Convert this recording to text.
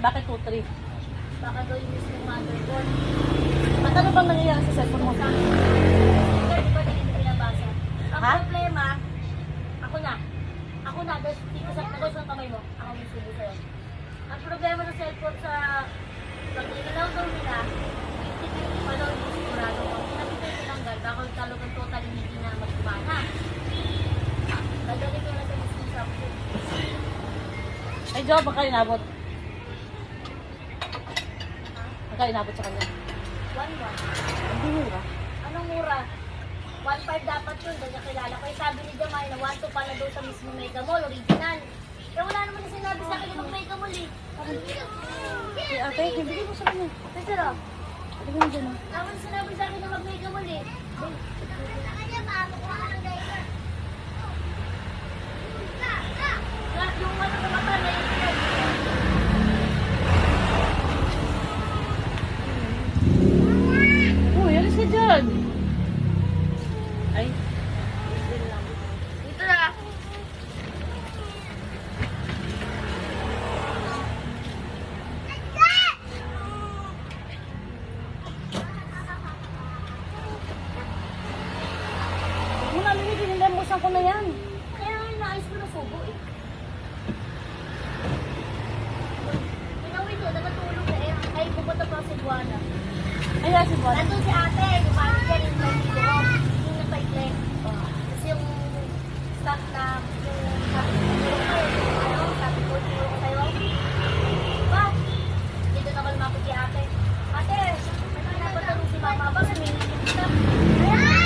Bakit 2-3? Baka daw yung mismo motherboard. At ano bang nangyayari sa cellphone mo? Di ba hindi ko binabasa? Ang Ha? problema, ako na. Ako na, dahil nagos ng kamay mo. Ako may subo sa'yo. Ang problema sa cellphone sa pag inalaw daw nila, 50-50 pa daw yung sigurado ko. Sabi ko yung tinanggal, baka yung talagang totally hindi na magkumana. Dadali ko na sa mismo sa ako. Ay, Joe, baka inabot. Baka inabot sa kanya. 1-1. Hindi mura. Anong mura? 1.5 dapat yun, dahil nakilala ko. Eh, sabi ni Jamay na 1.2 pala daw sa mismo Mega Mall, original. Kaya wala naman na sinabi sa akin yung Mega Mall eh. Si ate, bibigay mo sa kanya. Kasi raw, Bigay mo dyan, oh. naman sinabi sa akin na mag-Mega Mall eh. Lahat yung ano sa mata na yun. Uy, alis ka dyan. Ay, Dito na. huwag mo na lumigin. Nilemusan ko na yan. Kaya nga inaayos ko na subo eh. Pinawin ko, nakatulog na eh. Ay, pupunta pa si Buwana. Ay, si Juan. Nandun si ate, yung manager yung nandito.